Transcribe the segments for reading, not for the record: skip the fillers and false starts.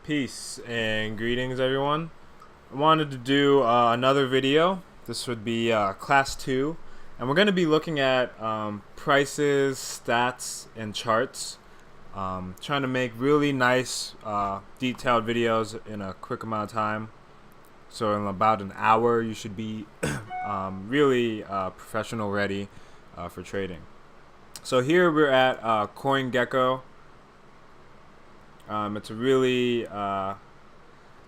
Peace and greetings, everyone. I wanted to do another video. This would be class 2, and we're going to be looking at prices, stats, and charts. Trying to make really nice, detailed videos in a quick amount of time. So in about an hour, you should be really professional ready for trading. So here we're at CoinGecko. It's a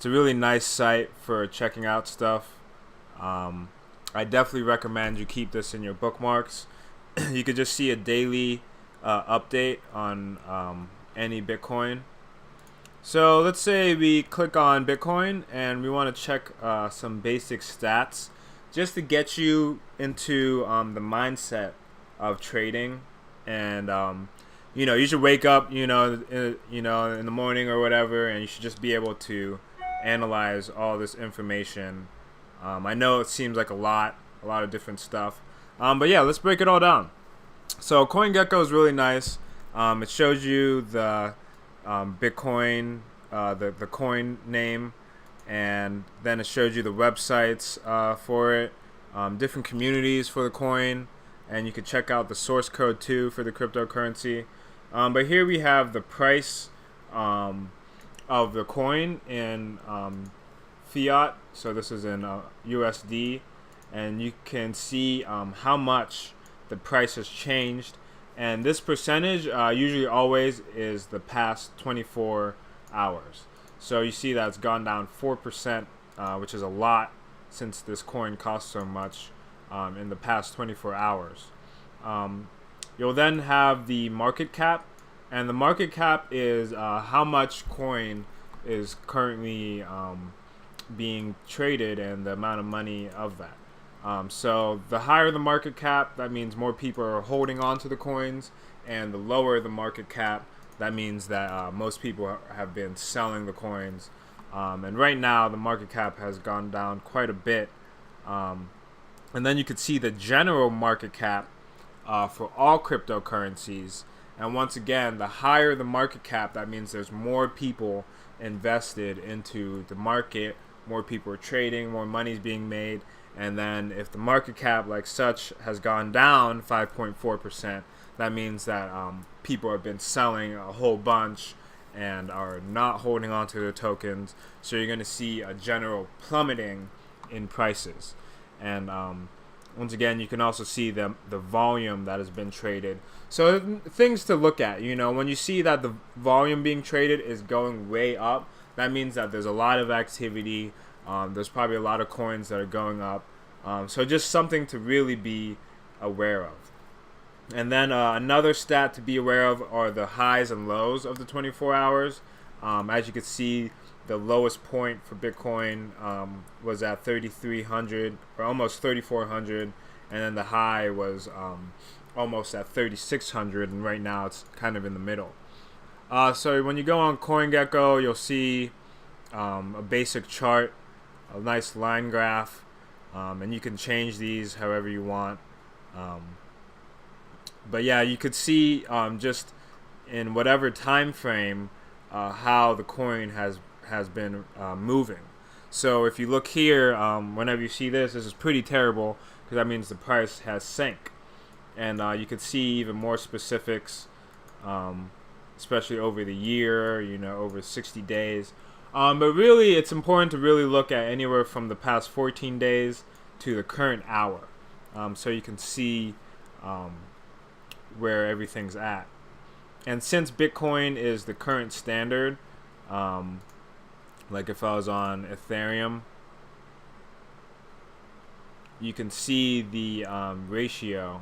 really nice site for checking out stuff. I definitely recommend you keep this in your bookmarks. You could just see a daily update on any Bitcoin. So let's say we click on Bitcoin and we want to check some basic stats just to get you into the mindset of trading. And you should wake up, in the morning or whatever, and you should just be able to analyze all this information. I know it seems like a lot of different stuff, but yeah, let's break it all down. So CoinGecko is really nice. It shows you the Bitcoin, the coin name, and then it shows you the websites for it, different communities for the coin, and you can check out the source code too for the cryptocurrency. But here we have the price of the coin in fiat. So this is in USD, and you can see how much the price has changed. And this percentage usually always is the past 24 hours. So you see that it's gone down 4%, which is a lot since this coin costs so much in the past 24 hours. You'll then have the market cap, and the market cap is how much coin is currently being traded and the amount of money of that. So the higher the market cap, that means more people are holding on to the coins, and the lower the market cap, that means that most people have been selling the coins. And right now the market cap has gone down quite a bit. And then you could see the general market cap for all cryptocurrencies. And once again, the higher the market cap, that means there's more people invested into the market, more people are trading, more money is being made. And then if the market cap like such has gone down 5.4%, that means that people have been selling a whole bunch and are not holding on to their tokens. So you're going to see a general plummeting in prices. And once again, you can also see the volume that has been traded. So things to look at, when you see that the volume being traded is going way up, that means that there's a lot of activity. There's probably a lot of coins that are going up. So just something to really be aware of. And then another stat to be aware of are the highs and lows of the 24 hours. As you can see, the lowest point for Bitcoin was at 3,300 or almost 3,400, and then the high was almost at 3,600, and right now it's kind of in the middle. So when you go on CoinGecko, you'll see a basic chart, a nice line graph, and you can change these however you want. But yeah, you could see just in whatever time frame how the coin has been moving. So if you look here, whenever you see this is pretty terrible, because that means the price has sank. And you can see even more specifics, especially over the year, over 60 days. But really, it's important to really look at anywhere from the past 14 days to the current hour, so you can see where everything's at. And since Bitcoin is the current standard, like if I was on Ethereum, you can see the ratio,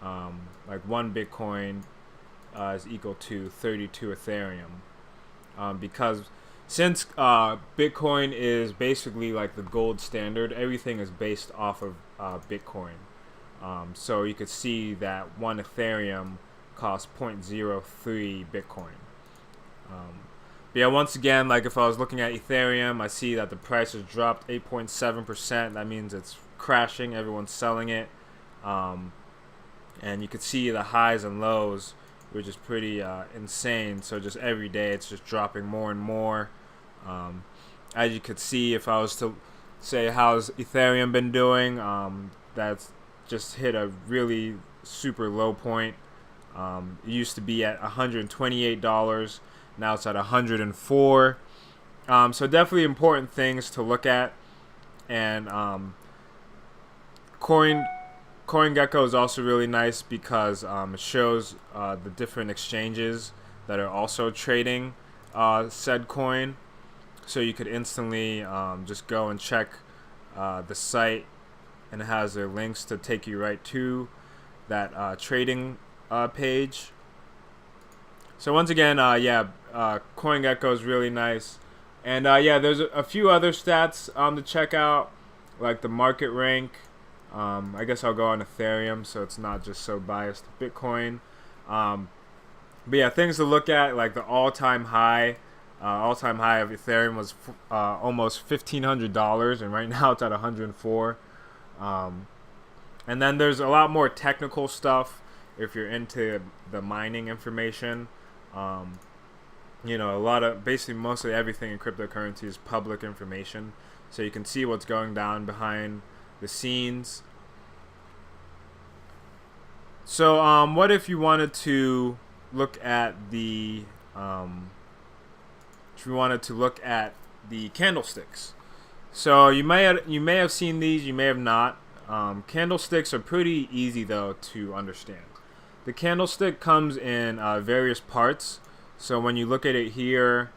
like 1 Bitcoin is equal to 32 Ethereum, because since Bitcoin is basically like the gold standard, everything is based off of Bitcoin. So you could see that 1 Ethereum costs 0.03 Bitcoin. But yeah, once again, like if I was looking at Ethereum, I see that the price has dropped 8.7%. That means it's crashing. Everyone's selling it. And you could see the highs and lows which is pretty insane. So just every day it's just dropping more and more. As you could see, if I was to say how's Ethereum been doing, that's just hit a really super low point. It used to be at $128. Now it's at $104. So definitely important things to look at. And CoinGecko is also really nice because it shows the different exchanges that are also trading said coin. So you could instantly just go and check the site, and it has their links to take you right to that trading page. So once again, CoinGecko is really nice. And there's a few other stats to check out, like the market rank. I guess I'll go on Ethereum, so it's not just so biased to Bitcoin. But yeah, things to look at, like the all-time high of Ethereum was almost $1,500, and right now it's at $104. And then there's a lot more technical stuff if you're into the mining information. Basically mostly everything in cryptocurrency is public information, so you can see what's going down behind the scenes. So what if you wanted to look at the candlesticks? So you may have seen these, you may have not. Candlesticks are pretty easy though to understand. The candlestick comes in various parts. So when you look at it here,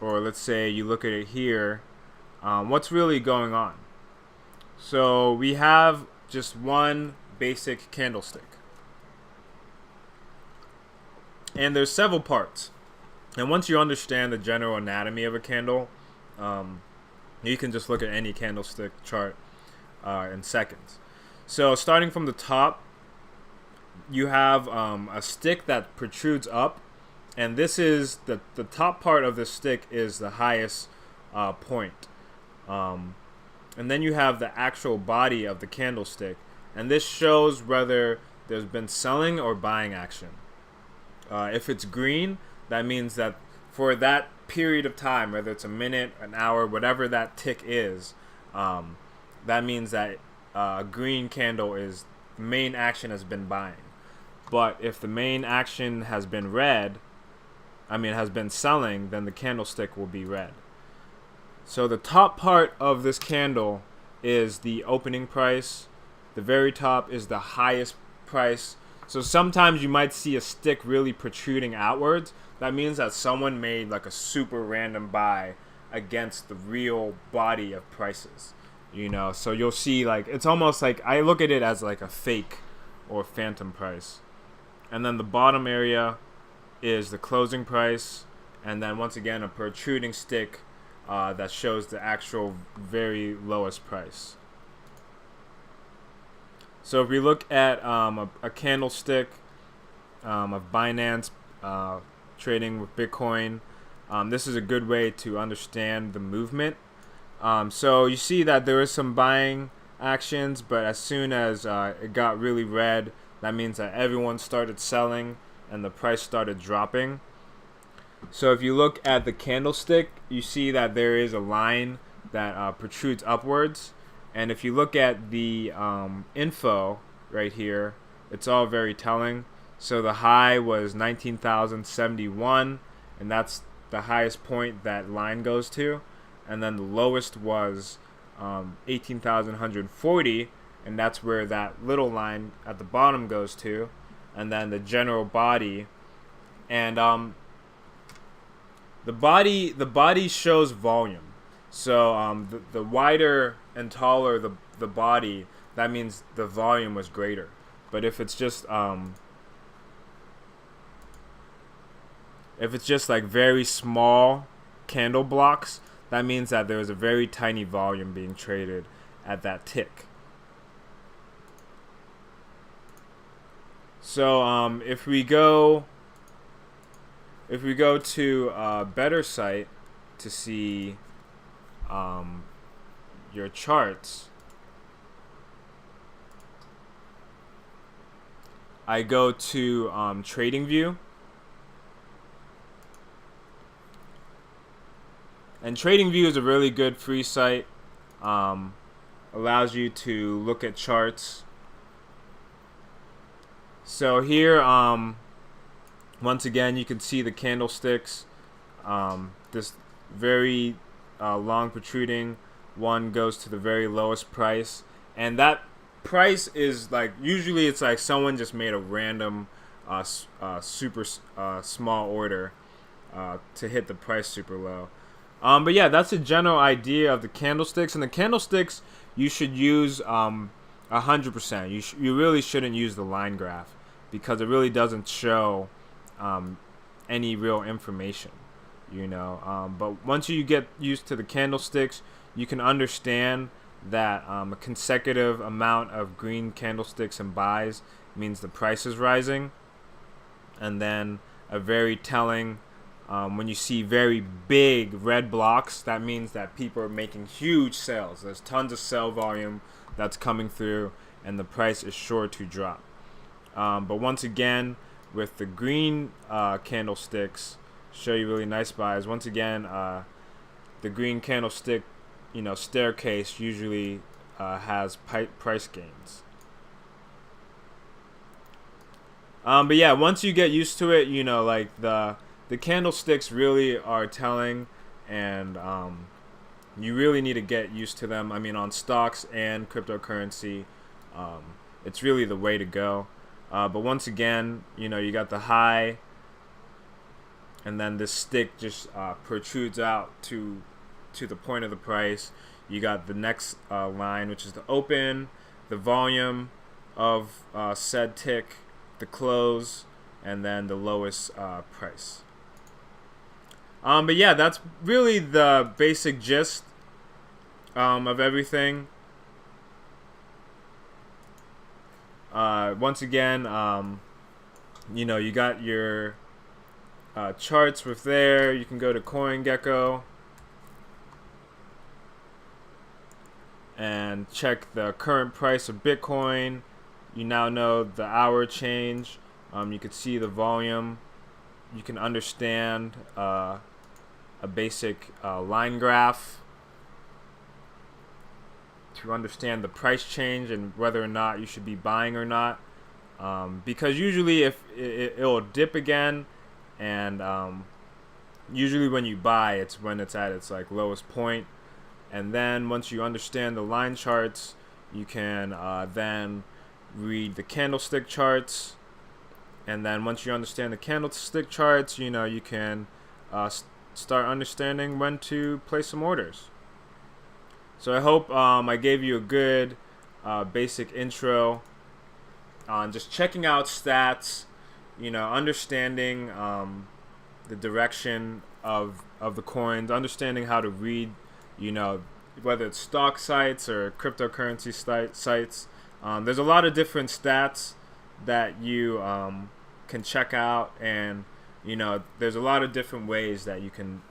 or let's say you look at it here, what's really going on? So we have just one basic candlestick, and there's several parts. And once you understand the general anatomy of a candle, you can just look at any candlestick chart in seconds. So starting from the top, you have a stick that protrudes up, and this is the top part of the stick is the highest point. And then you have the actual body of the candlestick, and this shows whether there's been selling or buying action. If it's green, that means that for that period of time, whether it's a minute, an hour, whatever that tick is, that means that a green candle is the main action has been buying. But if the main action has been has been selling, then the candlestick will be red. So the top part of this candle is the opening price. The very top is the highest price. So sometimes you might see a stick really protruding outwards. That means that someone made like a super random buy against the real body of prices. So you'll see, like, it's almost like, I look at it as like a fake or phantom price. And then the bottom area is the closing price, and then once again a protruding stick that shows the actual very lowest price. So if we look at a candlestick of Binance trading with Bitcoin, this is a good way to understand the movement. So you see that there is some buying actions, but as soon as it got really red, that means that everyone started selling and the price started dropping. So if you look at the candlestick, you see that there is a line that protrudes upwards. And if you look at the info right here, it's all very telling. So the high was 19,071, and that's the highest point that line goes to. And then the lowest was 18,140, and that's where that little line at the bottom goes to. And then the general body, and the body shows volume. So the wider and taller the body, that means the volume was greater. But if it's just like very small candle blocks, that means that there is a very tiny volume being traded at that tick. So if we go to a better site to see your charts, I go to TradingView, And TradingView is a really good free site. Allows you to look at charts. So here, once again, you can see the candlesticks. This very long protruding one goes to the very lowest price, and that price is like, usually it's like someone just made a random super small order to hit the price super low. But yeah, that's a general idea of the candlesticks. And the candlesticks you should use 100%. You really shouldn't use the line graph, because it really doesn't show any real information, you know. But once you get used to the candlesticks, you can understand that a consecutive amount of green candlesticks and buys means the price is rising. And then a very telling, when you see very big red blocks, that means that people are making huge sales. There's tons of sell volume that's coming through, and the price is sure to drop. But once again, with the green candlesticks, show you really nice buys. Once again, the green candlestick, you know, staircase usually has price gains. But yeah, once you get used to it, you know, like the candlesticks really are telling, and you really need to get used to them. I mean, on stocks and cryptocurrency, it's really the way to go. But once again, you know, you got the high, and then this stick just protrudes out to the point of the price. You got the next line, which is the open, the volume of said tick, the close, and then the lowest price. But yeah, that's really the basic gist of everything. Once again, you know, you got your charts with there. You can go to CoinGecko and check the current price of Bitcoin. You now know the hour change. You can see the volume. You can understand a basic line graph to understand the price change and whether or not you should be buying or not. Because usually if it'll dip again, and usually when you buy, it's when it's at its like lowest point. And then once you understand the line charts, you can then read the candlestick charts. And then once you understand the candlestick charts, you know, you can start understanding when to place some orders. So I hope I gave you a good basic intro on just checking out stats, you know, understanding the direction of the coins, understanding how to read, you know, whether it's stock sites or cryptocurrency sites. There's a lot of different stats that you can check out, and you know, there's a lot of different ways that you can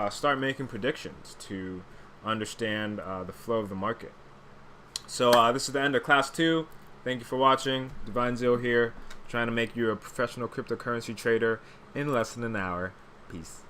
start making predictions to understand the flow of the market. So this is the end of class 2. Thank you for watching. Divine Zeal here, trying to make you a professional cryptocurrency trader in less than an hour. Peace.